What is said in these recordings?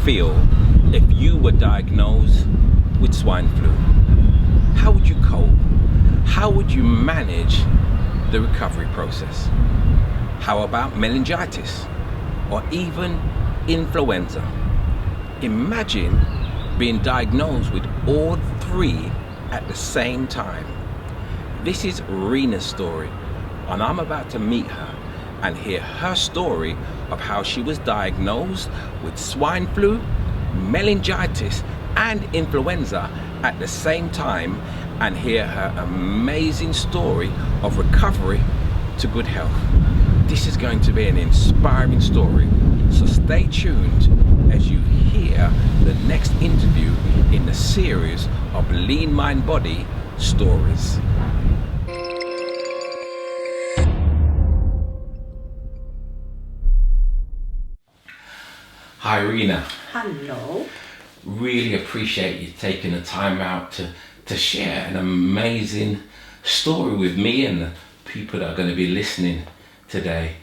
feel if you were diagnosed with swine flu? How would you cope? How would you manage the recovery process? How about meningitis or even influenza? Imagine being diagnosed with all three at the same time. This is Rena's story, and I'm about to meet her and hear her story of how she was diagnosed with swine flu, meningitis and influenza at the same time, and hear her amazing story of recovery to good health. This is going to be an inspiring story, so stay tuned as you hear the next interview in the series of Lean Mind Body Stories. Hi Rena. Hello. Really appreciate you taking the time out to share an amazing story with me and the people that are going to be listening today.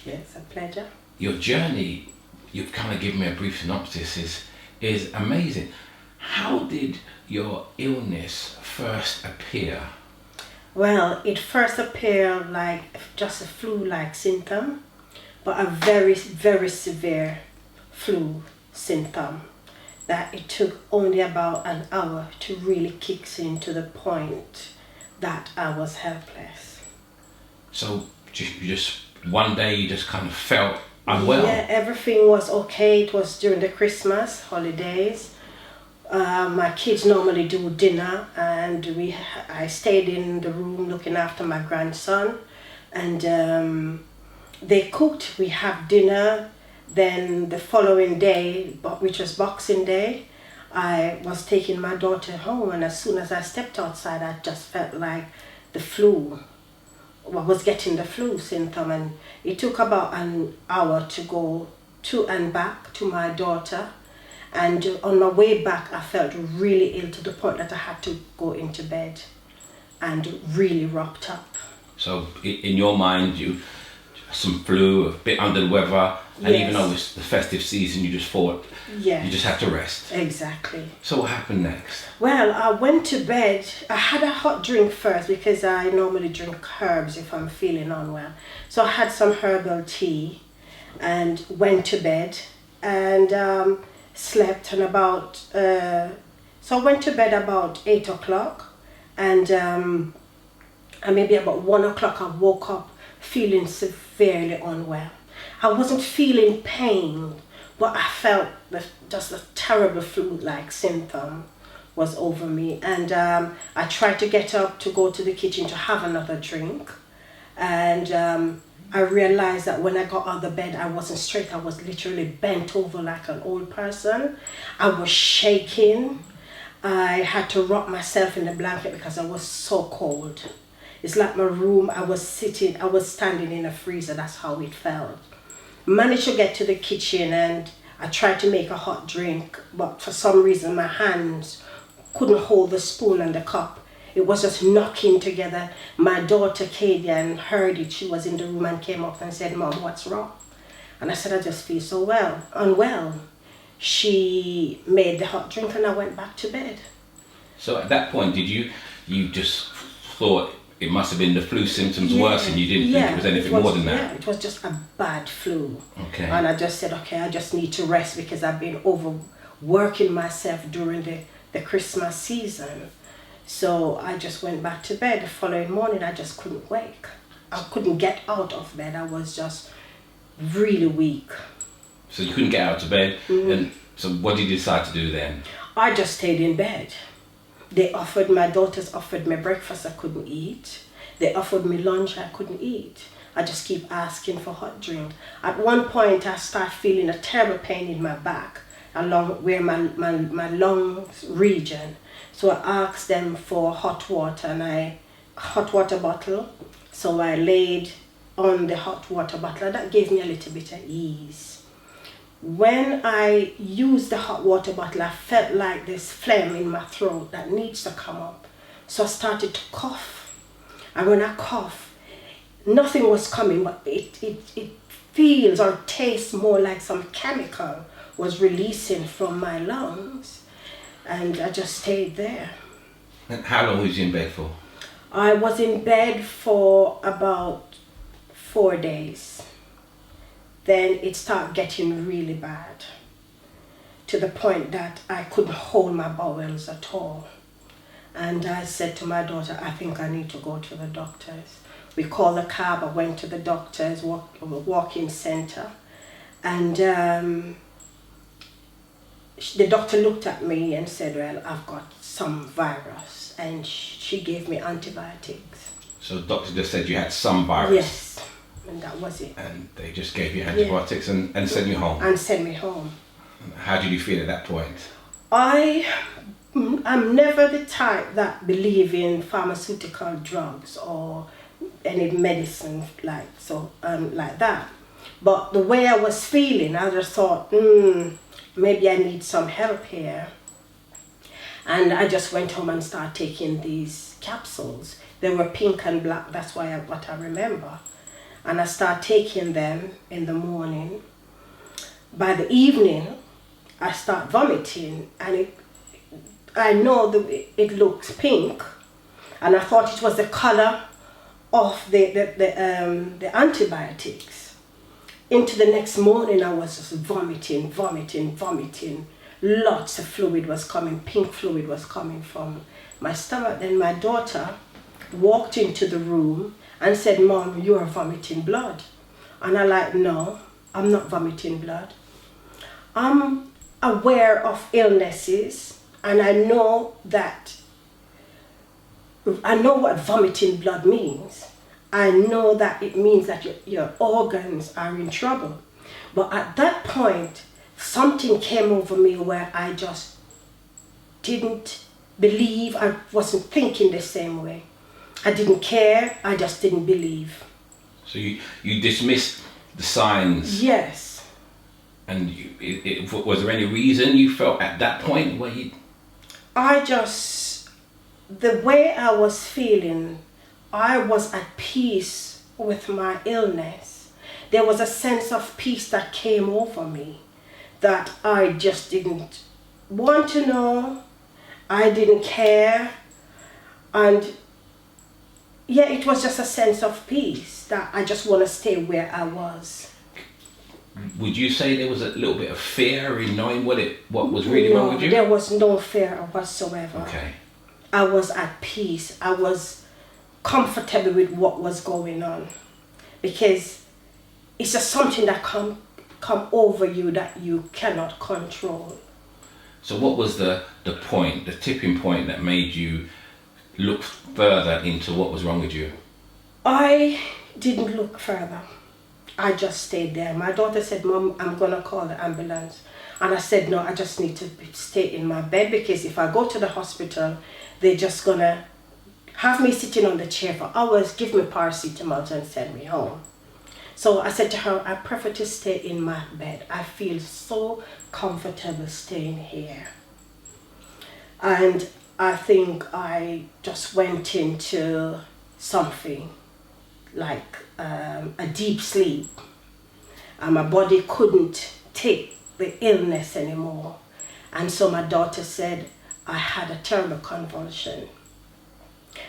Yes, a pleasure. Your journey, you've kind of given me a brief synopsis, is amazing. How did your illness first appear? Well, it first appeared like just a flu-like symptom, but a very, very severe flu symptom that it took only about an hour to really kick in to the point that I was helpless. So you just one day you just kind of felt unwell? Yeah, everything was okay. It was during the Christmas holidays. My kids normally do dinner, and I stayed in the room looking after my grandson, and they cooked. We had dinner. Then the following day, which was Boxing Day, I was taking my daughter home, and as soon as I stepped outside, I just felt like the flu. I was getting the flu symptom, and it took about an hour to go to and back to my daughter. And on my way back, I felt really ill to the point that I had to go into bed and really rocked up. So in your mind, you some flu, a bit under the weather, and Yes. even though it's the festive season, you just thought Yes. you just had to rest. Exactly. So what happened next? Well, I went to bed. I had a hot drink first because I normally drink herbs if I'm feeling unwell. So I had some herbal tea and went to bed and slept. And so I went to bed about 8 o'clock, and maybe about 1 o'clock I woke up feeling severely unwell. I wasn't feeling pain, but I felt just a terrible flu-like symptom was over me, and I tried to get up to go to the kitchen to have another drink, and I realized that when I got out of the bed, I wasn't straight. I was literally bent over like an old person. I was shaking. I had to wrap myself in the blanket because I was so cold. It's like my room, I was standing in a freezer. That's how it felt. Managed to get to the kitchen, and I tried to make a hot drink, but for some reason my hands couldn't hold the spoon and the cup. It was just knocking together. My daughter Kadian heard it. She was in the room and came up and said, "Mom, what's wrong?" And I said, "I just feel so unwell." She made the hot drink and I went back to bed. So at that point, did you just thought it must have been the flu symptoms worse, and you didn't think it was anything more than that? Yeah, it was just a bad flu. Okay. And I just said, okay, I just need to rest because I've been overworking myself during the Christmas season. So I just went back to bed. The following morning, I just couldn't wake. I couldn't get out of bed. I was just really weak. So you couldn't get out of bed, and so what did you decide to do then? I just stayed in bed. My daughters offered me breakfast, I couldn't eat. They offered me lunch, I couldn't eat. I just keep asking for hot drink. At one point, I started feeling a terrible pain in my back, along where my lungs region. So I asked them for hot water, and hot water bottle. So I laid on the hot water bottle, and that gave me a little bit of ease. When I used the hot water bottle, I felt like this phlegm in my throat that needs to come up. So I started to cough. And when I cough, nothing was coming, but it feels or tastes more like some chemical was releasing from my lungs, and I just stayed there. And how long was you in bed for? I was in bed for about 4 days. Then it started getting really bad, to the point that I couldn't hold my bowels at all. And I said to my daughter, I think I need to go to the doctors. We called a cab, I went to the doctor's walk-in center, and the doctor looked at me and said, well, I've got some virus, and she gave me antibiotics. So the doctor just said you had some virus? Yes, and that was it. And they just gave you antibiotics and sent you home? And sent me home. How did you feel at that point? I'm never the type that believe in pharmaceutical drugs or any medicine like that. But the way I was feeling, I just thought, maybe I need some help here. And I just went home and started taking these capsules. They were pink and black, that's what I remember. And I started taking them in the morning. By the evening, I start vomiting, and I know that it looks pink, and I thought it was the color of the antibiotics. Into the next morning, I was just vomiting. Lots of fluid was coming, pink fluid was coming from my stomach. Then my daughter walked into the room and said, Mom, you are vomiting blood. And I like, no, I'm not vomiting blood. I'm aware of illnesses, and I know what vomiting blood means. I know that it means that your organs are in trouble. But at that point, something came over me where I just didn't believe. I wasn't thinking the same way. I didn't care, I just didn't believe. So you dismissed the signs? Yes. And was there any reason you felt at that point where you... The way I was feeling, I was at peace with my illness. There was a sense of peace that came over me that I just didn't want to know. I didn't care. And yeah, it was just a sense of peace that I just want to stay where I was. Would you say there was a little bit of fear in knowing what was really wrong with you? There was no fear whatsoever. Okay. I was at peace. I was comfortable with what was going on, because it's just something that come over you that you cannot control. So what was the tipping point that made you look further into what was wrong with you? I didn't look further. I just stayed there. My daughter said, Mom, I'm going to call the ambulance. And I said, no, I just need to stay in my bed, because if I go to the hospital, they're just going to have me sitting on the chair for hours, give me paracetamol and send me home. So I said to her, I prefer to stay in my bed. I feel so comfortable staying here. And I think I just went into something like a deep sleep. And my body couldn't take the illness anymore. And so my daughter said I had a terrible convulsion.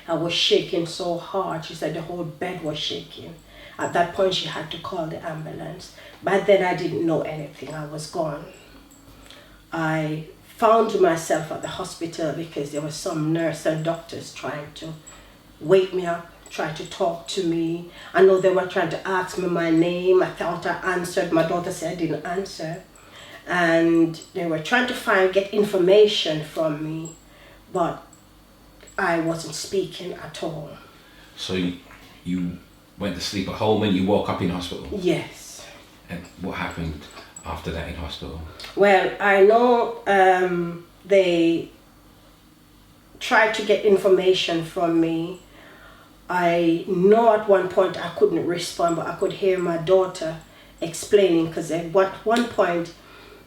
I was shaking so hard. She said the whole bed was shaking. At that point, she had to call the ambulance. By then, I didn't know anything. I was gone. I found myself at the hospital because there were some nurse and doctors trying to wake me up, try to talk to me. I know they were trying to ask me my name. I thought I answered. My daughter said I didn't answer. And they were trying to get information from me, but I wasn't speaking at all. So you went to sleep at home and you woke up in hospital? Yes. And what happened after that in hospital? Well, I know they tried to get information from me. I know at one point I couldn't respond, but I could hear my daughter explaining, because at one point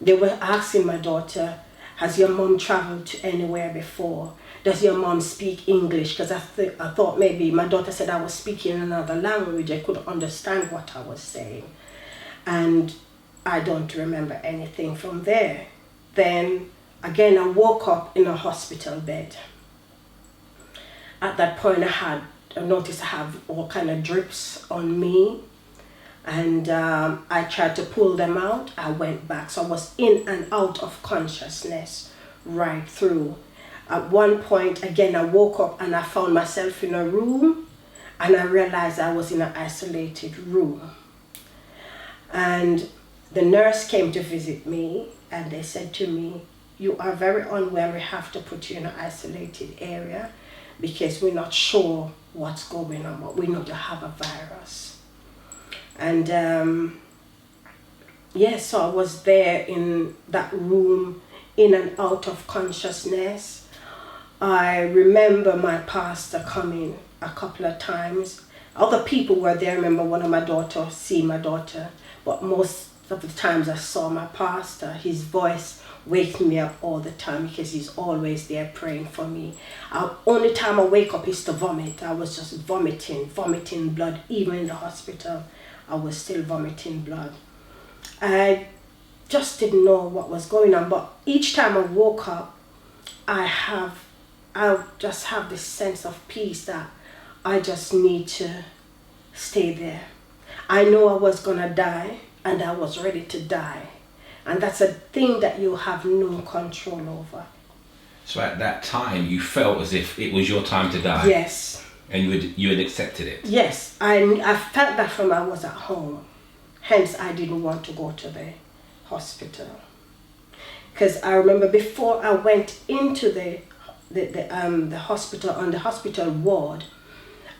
they were asking my daughter, has your mom traveled to anywhere before? Does your mom speak English? Because I thought maybe my daughter said I was speaking another language. I couldn't understand what I was saying. And I don't remember anything from there. Then again, I woke up in a hospital bed. At that point, I noticed I have all kind of drips on me, and I tried to pull them out. I went back, so I was in and out of consciousness right through. At one point, again, I woke up and I found myself in a room, and I realized I was in an isolated room. And the nurse came to visit me, and they said to me, "You are very unwell, we have to put you in an isolated area because we're not sure what's going on, but we know you have a virus." And yes, so I was there in that room, in and out of consciousness. I remember my pastor coming a couple of times. Other people were there. I remember one of my daughters, seeing my daughter, but most of the times I saw my pastor. His voice wakes me up all the time because he's always there praying for me. Only time I wake up is to vomit. I was just vomiting blood. Even in the hospital, I was still vomiting blood. I just didn't know what was going on, but each time I woke up, I just have this sense of peace that I just need to stay there. I know I was gonna die, and I was ready to die. And that's a thing that you have no control over. So at that time, you felt as if it was your time to die? Yes. And you had accepted it? Yes, I felt that from I was at home. Hence, I didn't want to go to the hospital. Because I remember before I went into the hospital, on the hospital ward,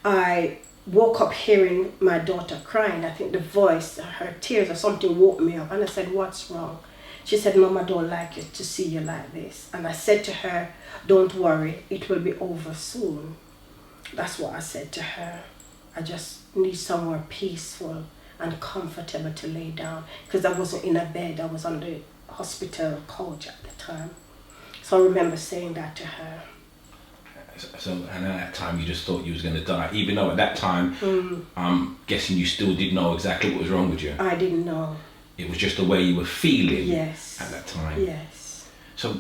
I woke up hearing my daughter crying. I think the voice, her tears or something woke me up. And I said, "What's wrong?" She said, "Mom, I don't like it to see you like this." And I said to her, "Don't worry, it will be over soon." That's what I said to her. I just need somewhere peaceful and comfortable to lay down. Because I wasn't in a bed, I was on the hospital couch at the time. So I remember saying that to her. So, and at that time you just thought you was going to die, even though at that time, I'm guessing you still didn't know exactly what was wrong with you. I didn't know. It was just the way you were feeling. Yes. At that time. Yes. So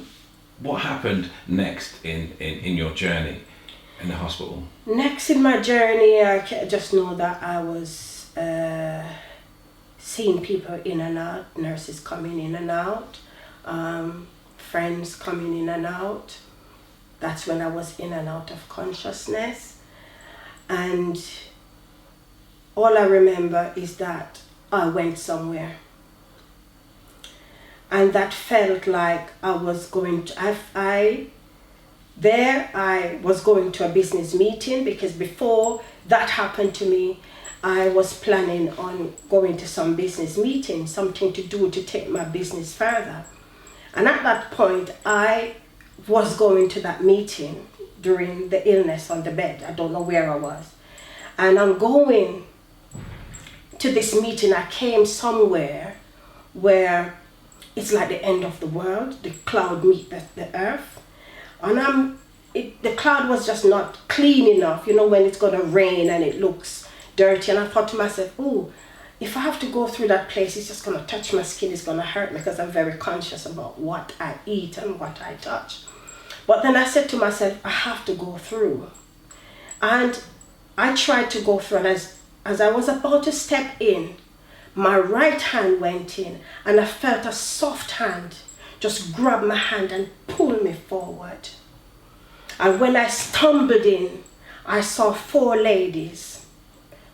what happened next in your journey in the hospital? Next in my journey, I just know that I was seeing people in and out, nurses coming in and out, friends coming in and out. That's when I was in and out of consciousness. And all I remember is that I went somewhere. And that felt like I was going to, I was going to a business meeting, because before that happened to me, I was planning on going to some business meeting, something to do to take my business further. And at that point, I was going to that meeting during the illness on the bed. I don't know where I was. And I'm going to this meeting. I came somewhere where it's like the end of the world. The cloud meet the earth. And the cloud was just not clean enough, you know, when it's gonna rain and it looks dirty. And I thought to myself, oh, if I have to go through that place, it's just gonna touch my skin, it's gonna hurt me, because I'm very conscious about what I eat and what I touch. But then I said to myself, I have to go through. And I tried to go through, and as I was about to step in, my right hand went in, and I felt a soft hand just grab my hand and pull me forward. And when I stumbled in, I saw 4 ladies.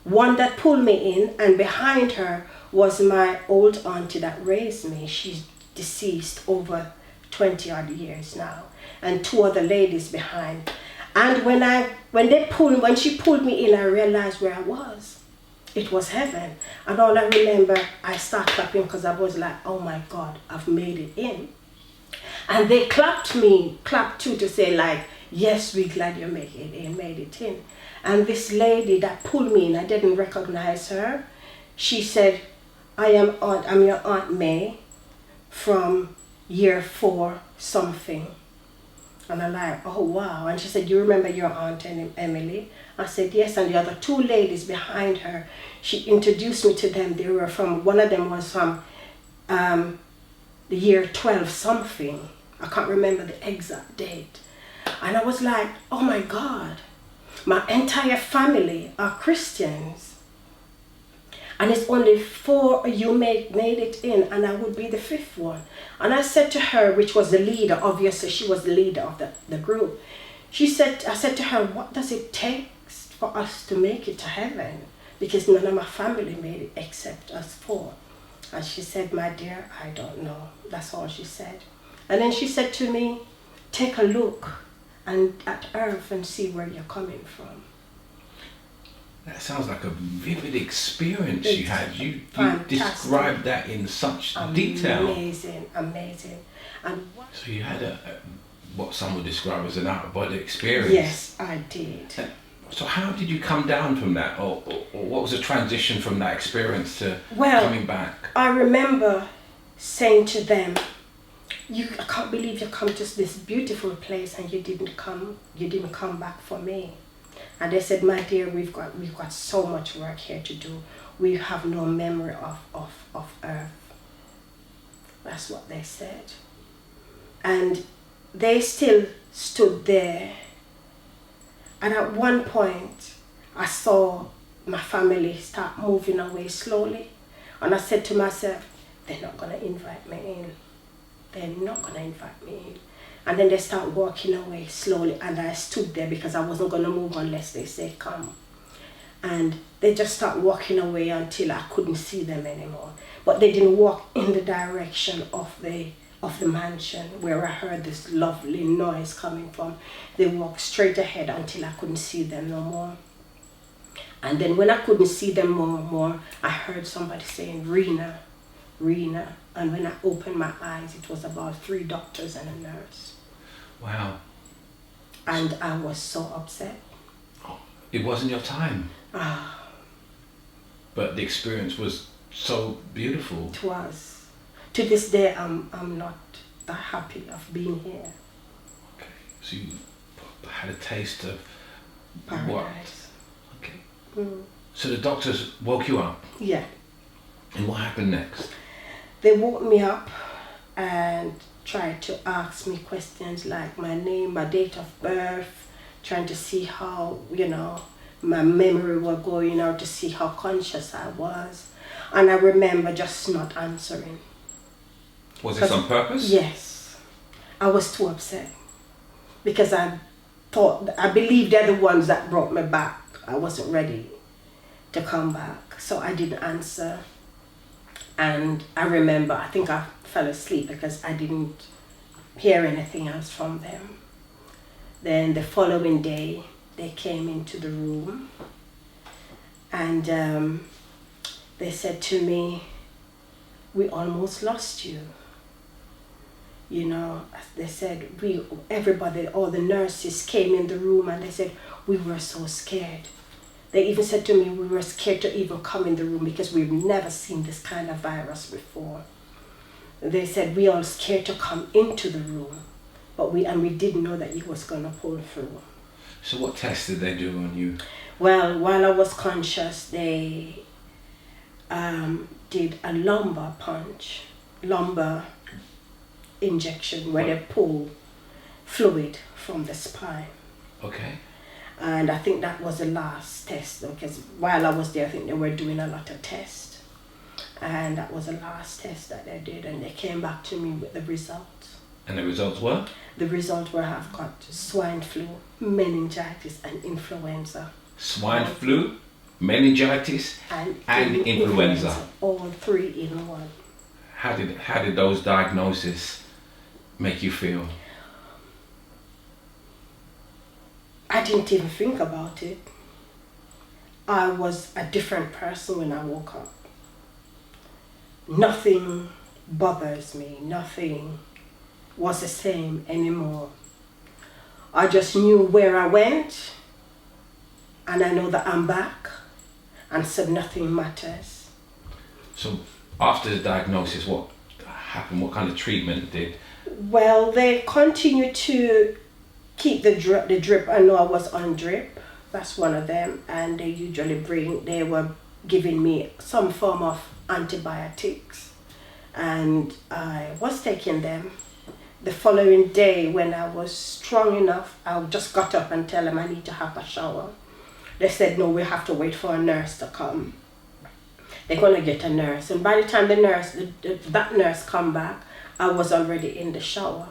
One that pulled me in, and behind her was my old auntie that raised me. She's deceased over 20 odd years now. And 2 other ladies behind. And when she pulled me in, I realized where I was. It was heaven. And all I remember, I started clapping, because I was like, oh my God, I've made it in. And they clapped too, to say like, yes, we're glad you made it in. And this lady that pulled me in, I didn't recognize her. She said, I'm your Aunt May from year 4 something. And I'm like, oh wow. And she said, you remember your Aunt Emily? I said, yes. And the other 2 ladies behind her, she introduced me to them. One of them was from the year 12 something. I can't remember the exact date. And I was like, oh my God, my entire family are Christians. And it's only 4 you made it in, and I would be the 5th one. And I said to her, which was the leader, obviously she was the leader of the group. I said to her, what does it take for us to make it to heaven? Because none of my family made it except us 4. And she said, my dear, I don't know. That's all she said. And then she said to me, take a look at earth and see where you're coming from. That sounds like a vivid experience you had. You described that in such detail. Amazing. And so you had what some would describe as an out-of-body experience. Yes, I did. So how did you come down from that, or what was the transition from that experience to coming back? I remember saying to them, I can't believe you come to this beautiful place and you didn't come back for me. And they said, my dear, we've got so much work here to do. We have no memory of earth. That's what they said. And they still stood there. And at one point, I saw my family start moving away slowly. And I said to myself, they're not going to invite me in. They're not going to invite me in. And then they start walking away slowly, and I stood there because I wasn't going to move unless they said come. And they just start walking away until I couldn't see them anymore. But they didn't walk in the direction of the mansion where I heard this lovely noise coming from. They walked straight ahead until I couldn't see them no more. And then when I couldn't see them more, I heard somebody saying, Rena, Rena. And when I opened my eyes, it was about 3 doctors and a nurse. Wow. And I was so upset. Oh, it wasn't your time. But the experience was so beautiful. It was. To this day, I'm not that happy of being here. Okay. So you had a taste of paradise. What? Okay. So the doctors woke you up? Yeah. And what happened next? They woke me up and tried to ask me questions like my name, my date of birth, trying to see how, my memory was going out, to see how conscious I was. And I remember just not answering. Was this on purpose? Yes. I was too upset because I believe they're the ones that brought me back. I wasn't ready to come back, so I didn't answer. And I remember, I think I fell asleep because I didn't hear anything else from them. Then the following day, they came into the room and they said to me, we almost lost you. They said, everybody, all the nurses came in the room and they said, we were so scared. They even said to me, we were scared to even come in the room because we've never seen this kind of virus before. They said, we all scared to come into the room, but we didn't know that you was going to pull through. So what tests did they do on you? Well, while I was conscious, they did a lumbar injection where they pull fluid from the spine. Okay. And I think that was the last test, because while I was there, I think they were doing a lot of tests. And that was the last test that they did, and they came back to me with the results. And the results were? The results were I've got swine flu, meningitis and influenza. Swine flu, meningitis and influenza. All 3 in one. How did those diagnoses make you feel? I didn't even think about it. I was a different person when I woke up. Nothing bothers me. Nothing was the same anymore. I just knew where I went, and I know that I'm back, and so nothing matters. So after the diagnosis, what happened? What kind of treatment did? Well, they continued to keep the drip. I know I was on drip. That's one of them. And they were giving me some form of antibiotics. and I was taking them. The following day, when I was strong enough, I just got up and tell them I need to have a shower. They said, no, we have to wait for a nurse to come. They're going to get a nurse. And by the time that nurse come back, I was already in the shower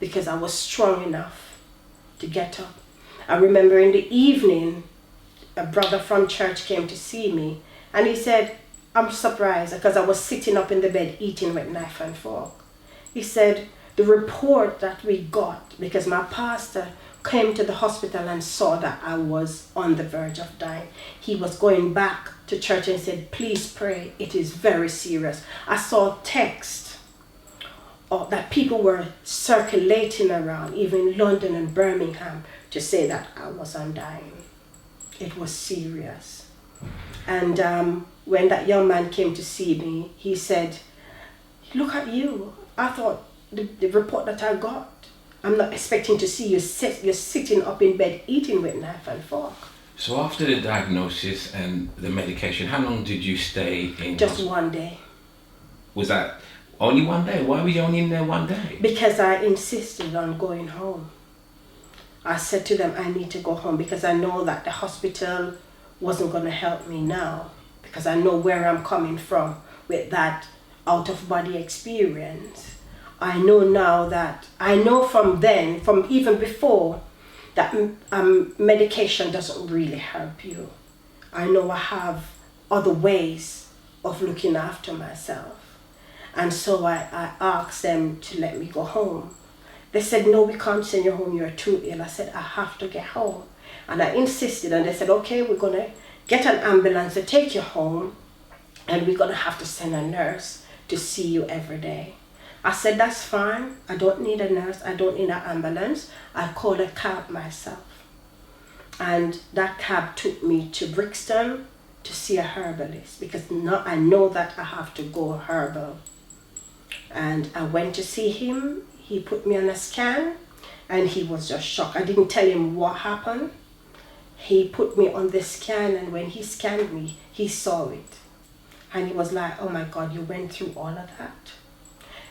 because I was strong enough to get up. I remember in the evening, a brother from church came to see me, and he said, I'm surprised because I was sitting up in the bed eating with knife and fork. He said, the report that we got, because my pastor came to the hospital and saw that I was on the verge of dying. He was going back to church and said, please pray, it is very serious. I saw text that people were circulating around, even in London and Birmingham, to say that I was dying. It was serious. And when that young man came to see me, he said, look at you. I thought the report that I got, I'm not expecting to see you you're sitting up in bed eating with knife and fork. So after the diagnosis and the medication, how long did you stay in? Just one day. Was that only one day? Why were you only in there one day? Because I insisted on going home. I said to them, I need to go home because I know that the hospital wasn't going to help me now, because I know where I'm coming from with that out-of-body experience. I know now that, I know from then, from even before, that medication doesn't really help you. I know I have other ways of looking after myself. And so I asked them to let me go home. They said, no, we can't send you home, you're too ill. I said, I have to get home. And I insisted, and they said, okay, we're going to get an ambulance to take you home, and we're going to have to send a nurse to see you every day. I said, that's fine. I don't need a nurse. I don't need an ambulance. I called a cab myself. And that cab took me to Brixton to see a herbalist, because now I know that I have to go herbal. And I went to see him. He put me on a scan, and he was just shocked. I didn't tell him what happened. He put me on the scan, and when he scanned me, he saw it. And he was like, oh my God, you went through all of that.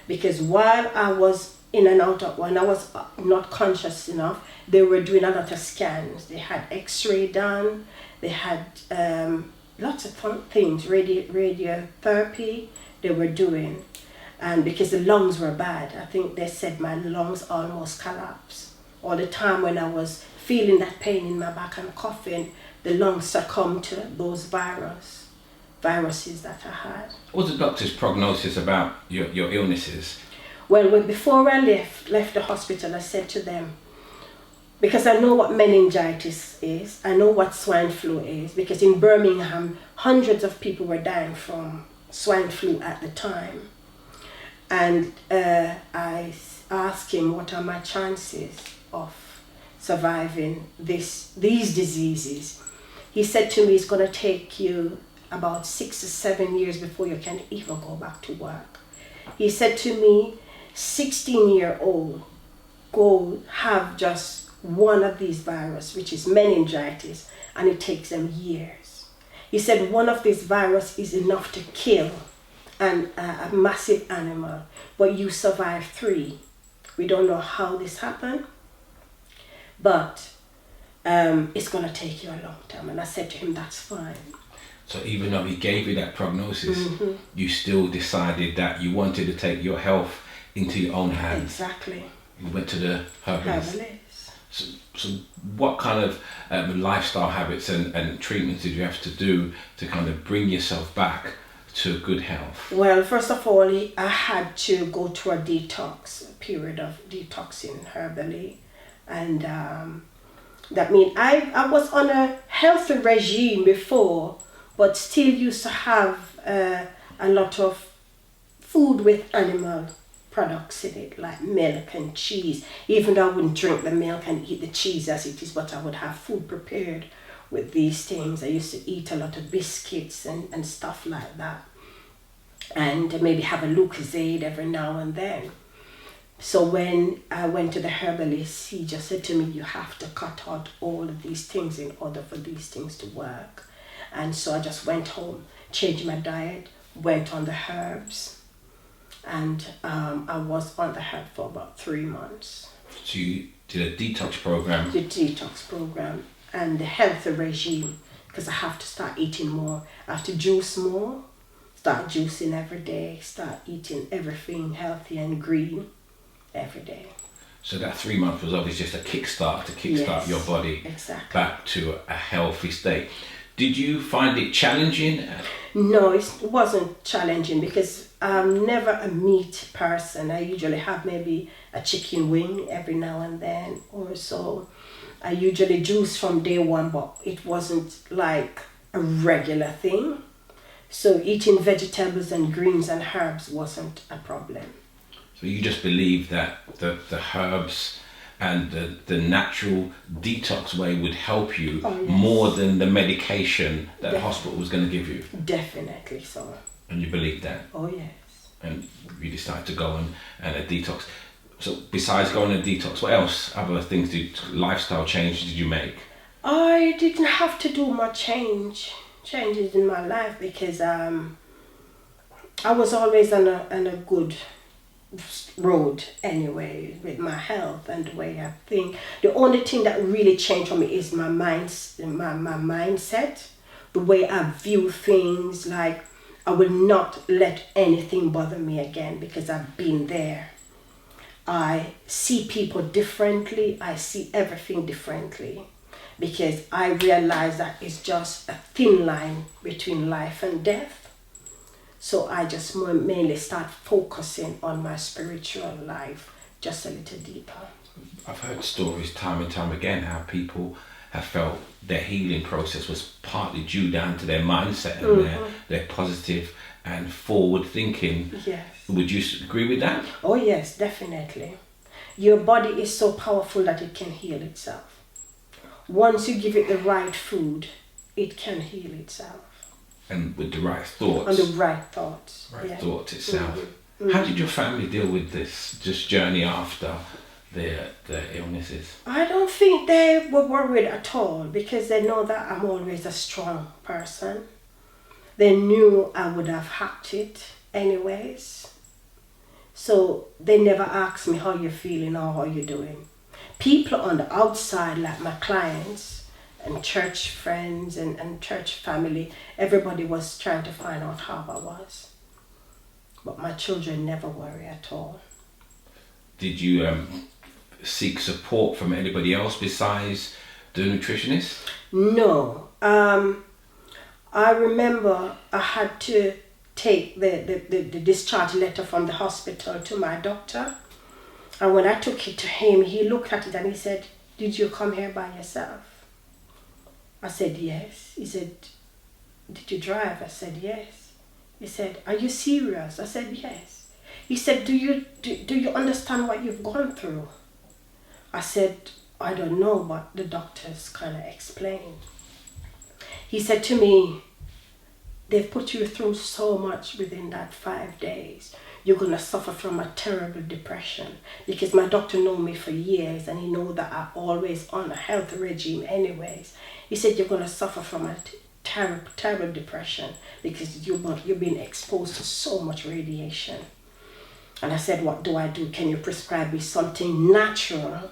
Because while I was in and out of, when I was not conscious enough, they were doing a lot of scans. They had x-ray done, they had lots of things, radiotherapy they were doing. And because the lungs were bad, I think they said my lungs almost collapsed. All the time when I was feeling that pain in my back and coughing, the lungs succumbed to those viruses that I had. What was the doctor's prognosis about your illnesses? Well, before I left the hospital, I said to them, because I know what meningitis is, I know what swine flu is, because in Birmingham, hundreds of people were dying from swine flu at the time. And I asked him, what are my chances of surviving these diseases? He said to me, it's going to take you about 6 to 7 years before you can even go back to work. He said to me, 16-year-old, go have just one of these viruses, which is meningitis, and it takes them years. He said one of these viruses is enough to kill a massive animal, but you survive 3. We don't know how this happened, but it's going to take you a long time. And I said to him, that's fine. So even though he gave you that prognosis, you still decided that you wanted to take your health into your own hands. Exactly. You went to the herbalist. So what kind of lifestyle habits and treatments did you have to do to kind of bring yourself back to good health? Well, first of all, I had to go to a period of detoxing herbally. And that means I was on a healthy regime before, but still used to have a lot of food with animal products in it, like milk and cheese. Even though I wouldn't drink the milk and eat the cheese as it is, but I would have food prepared with these things. I used to eat a lot of biscuits and stuff like that. And maybe have a Lucozade every now and then. So when I went to the herbalist, he just said to me, you have to cut out all of these things in order for these things to work. And so I just went home, changed my diet, went on the herbs, and I was on the herb for about 3 months. So you did a detox program. The detox program and the healthy regime, because I have to start eating more. I have to juice more, start juicing every day, start eating everything healthy and green every day. So that 3 months was obviously just a kickstart to kickstart Yes, your body exactly. back to a healthy state. Did you find it challenging? No, it wasn't challenging because I'm never a meat person. I usually have maybe a chicken wing every now and then or so. I usually juice from day one, but it wasn't like a regular thing. So eating vegetables and greens and herbs wasn't a problem. So you just believe that the herbs and the natural detox way would help you more than the medication that the hospital was going to give you? Definitely so. And you believe that? Oh yes. And you decided to go on and a detox. So besides going on a detox, what else, other things, lifestyle changes did you make? I didn't have to do much changes in my life because I was always on a good road anyway with my health and the way I think. The only thing that really changed for me is my mindset, the way I view things. Like I will not let anything bother me again because I've been there. I see people differently. I see everything differently because I realize that it's just a thin line between life and death. So I just mainly start focusing on my spiritual life just a little deeper. I've heard stories time and time again how people have felt their healing process was partly due down to their mindset and their positive and forward thinking. Yes. Would you agree with that? Oh yes, definitely. Your body is so powerful that it can heal itself. Once you give it the right food, it can heal itself. And with the right thoughts. And the right thoughts. Thoughts itself. How did your family deal with this journey after the illnesses? I don't think they were worried at all because they know that I'm always a strong person. They knew I would have hacked it anyways. So they never asked me how you're feeling or how you're doing. People on the outside, like my clients and church friends and church family, everybody was trying to find out how I was. But my children never worry at all. Did you seek support from anybody else besides the nutritionist? No. I remember I had to take the discharge letter from the hospital to my doctor. And when I took it to him, he looked at it and he said, "Did you come here by yourself?" I said, "Yes." He said, "Did you drive?" I said, "Yes." He said, "Are you serious?" I said, "Yes." He said, do you understand what you've gone through?" I said, "I don't know, but the doctors kind of explained." He said to me, "They've put you through so much within that 5 days. You're going to suffer from a terrible depression." Because my doctor known me for years and he know that I'm always on a health regime anyways. He said, "You're going to suffer from a terrible depression because you've been exposed to so much radiation." And I said, "What do I do? Can you prescribe me something natural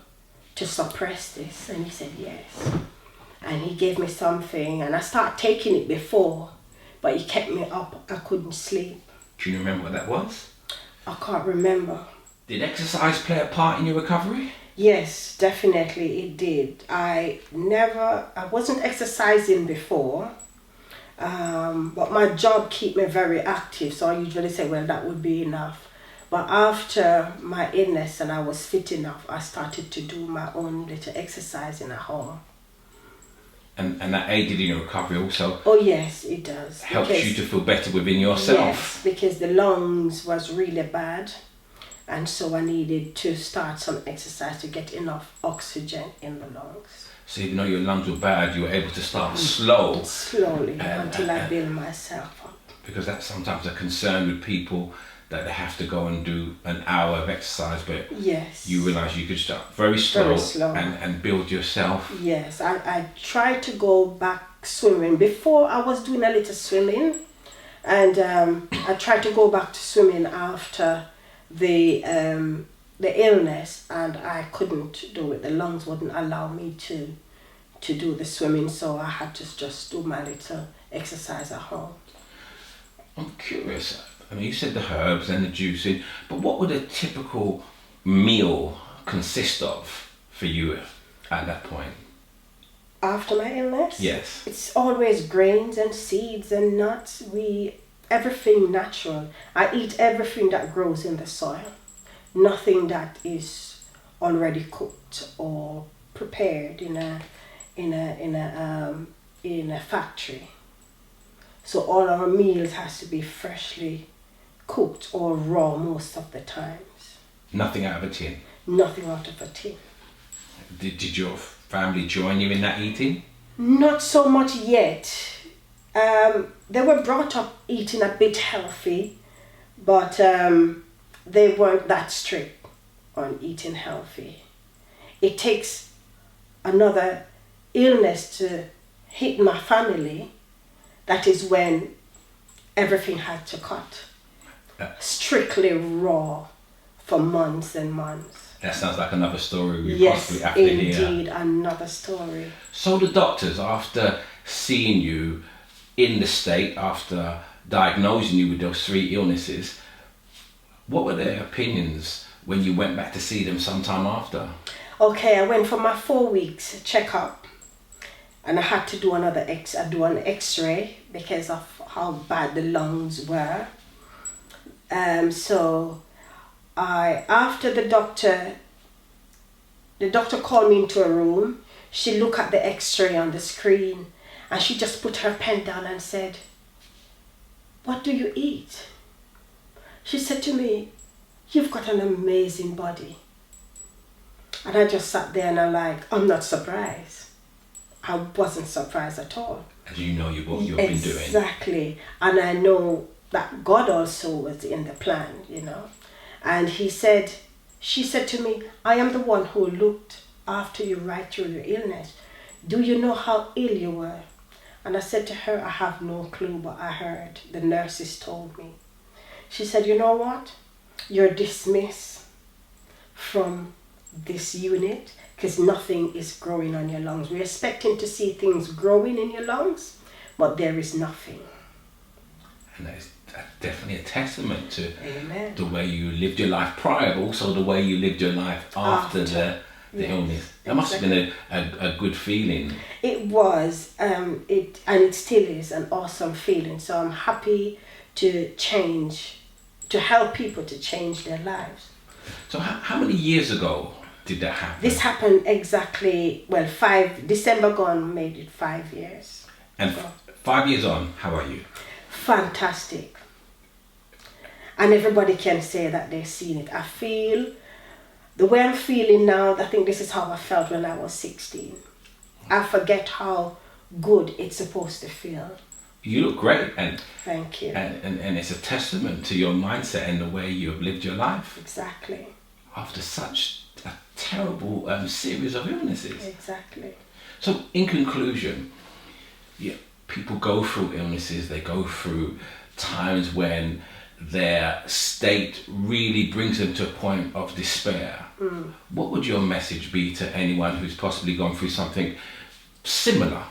to suppress this?" And he said, "Yes." And he gave me something and I started taking it before, but it kept me up. I couldn't sleep. Do you remember what that was? I can't remember. Did exercise play a part in your recovery? Yes, definitely it did. I wasn't exercising before, but my job kept me very active. So I usually say, well, that would be enough. But after my illness and I was fit enough, I started to do my own little exercising at home. And that aided in your recovery also? Oh yes, it does. Helps you to feel better within yourself? Yes, because the lungs was really bad. And so I needed to start some exercise to get enough oxygen in the lungs. So even though your lungs were bad, you were able to start slowly until I build myself up. Because that's sometimes a concern with people, that they have to go and do an hour of exercise, but yes, you realise you could start very slow. And build yourself. Yes, I tried to go back swimming. Before I was doing a little swimming, And I tried to go back to swimming after the illness, and I couldn't do it. The lungs wouldn't allow me to do the swimming, so I had to just do my little exercise at home. I'm curious. I mean, you said the herbs and the juicing, but what would a typical meal consist of for you at that point? After my illness? Yes. It's always grains and seeds and nuts. Everything natural. I eat everything that grows in the soil. Nothing that is already cooked or prepared in a factory. So all our meals has to be freshly cooked or raw most of the times. Nothing out of a tin? Nothing out of a tin. Did your family join you in that eating? Not so much yet. They were brought up eating a bit healthy, but they weren't that strict on eating healthy. It takes another illness to hit my family. That is when everything had to cut. Strictly raw for months and months. That sounds like another story we Yes, possibly have to hear. indeed, another story. So the doctors, after seeing you in the state, after diagnosing you with those 3 illnesses, what were their opinions when you went back to see them sometime after? Okay, I went for my 4 weeks checkup, and I had to do an X-ray because of how bad the lungs were. So after the doctor called me into a room. She looked at the X-ray on the screen, and she just put her pen down and said, "What do you eat?" She said to me, "You've got an amazing body." And I just sat there and I'm not surprised. I wasn't surprised at all. As you know what you've been doing. Exactly. And I know that God also was in the plan, And she said to me, "I am the one who looked after you right through your illness. Do you know how ill you were?" And I said to her, "I have no clue, but I heard. The nurses told me." She said, "You know what? You're dismissed from this unit because nothing is growing on your lungs. We're expecting to see things growing in your lungs, but there is nothing." And that is definitely a testament to Amen. the way you lived your life prior, but also the way you lived your life after the illness. That must have been a good feeling. It was, and it still is an awesome feeling. So I'm happy to help people to change their lives. So how many years ago did that happen? This happened exactly, December gone made it 5 years. And 5 years on, how are you? Fantastic. And everybody can say that they've seen it. I feel the way I'm feeling now. I think this is how I felt when I was 16. I forget how good it's supposed to feel. You look great, and thank you. And it's a testament to your mindset and the way you have lived your life. Exactly. After such a terrible series of illnesses. Exactly. So, in conclusion, people go through illnesses. They go through times when their state really brings them to a point of despair. What would your message be to anyone who's possibly gone through something similar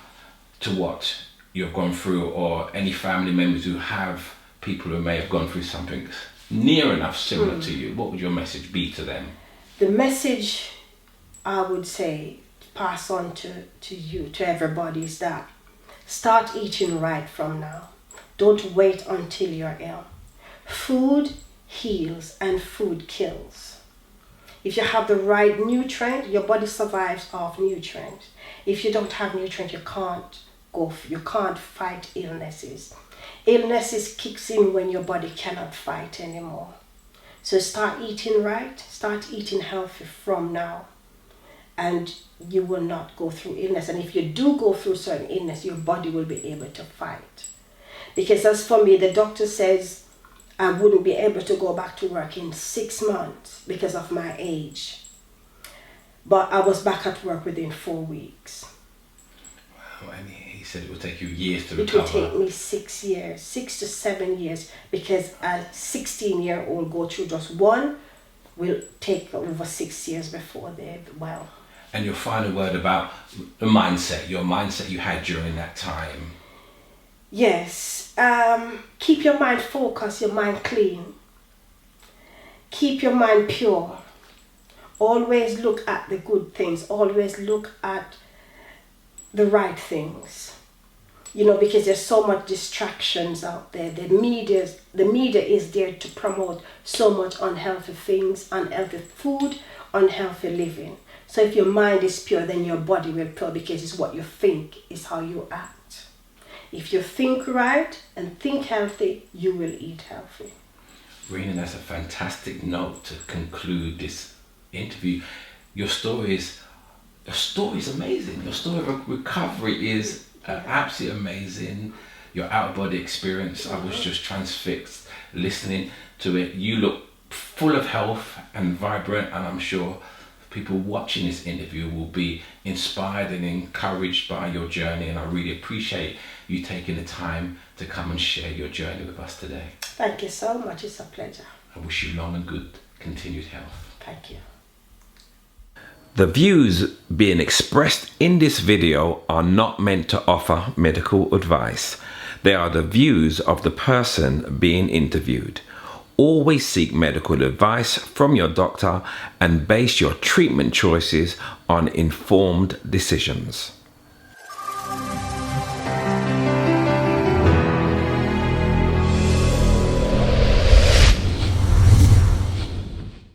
to what you've gone through, or any family members who have people who may have gone through something near enough similar to you? What would your message be to them? The message I would say pass on to you, to everybody, is that start eating right from now. Don't wait until you're ill. Food heals and food kills. If you have the right nutrient, your body survives off nutrients. If you don't have nutrient, you can't fight illnesses. Illnesses kicks in when your body cannot fight anymore. So start eating right, start eating healthy from now, and you will not go through illness. And if you do go through certain illness, your body will be able to fight. Because as for me, the doctor says I wouldn't be able to go back to work in 6 months because of my age. But I was back at work within 4 weeks. Wow, and He said it would take you years to It recover. will take me 6 years, 6 to 7 years, because a 16-year-old go through just one will take over 6 years before they're well. And your final word about the mindset, your mindset you had during that time. Yes, keep your mind focused, your mind clean. Keep your mind pure. Always look at the good things. Always look at the right things. You know, because there's so much distractions out there. The media is there to promote so much unhealthy things, unhealthy food, unhealthy living. So if your mind is pure, then your body will pure, because it's what you think is how you act. If you think right and think healthy, you will eat healthy. Rena, that's a fantastic note to conclude this interview. Your story is amazing. Your story of recovery is absolutely amazing. Your out-of-body experience, I was just transfixed listening to it. You look full of health and vibrant, and I'm sure people watching this interview will be inspired and encouraged by your journey, and I really appreciate you taking the time to come and share your journey with us today. Thank you so much. It's a pleasure. I wish you long and good continued health. Thank you. The views being expressed in this video are not meant to offer medical advice. They are the views of the person being interviewed. Always seek medical advice from your doctor and base your treatment choices on informed decisions.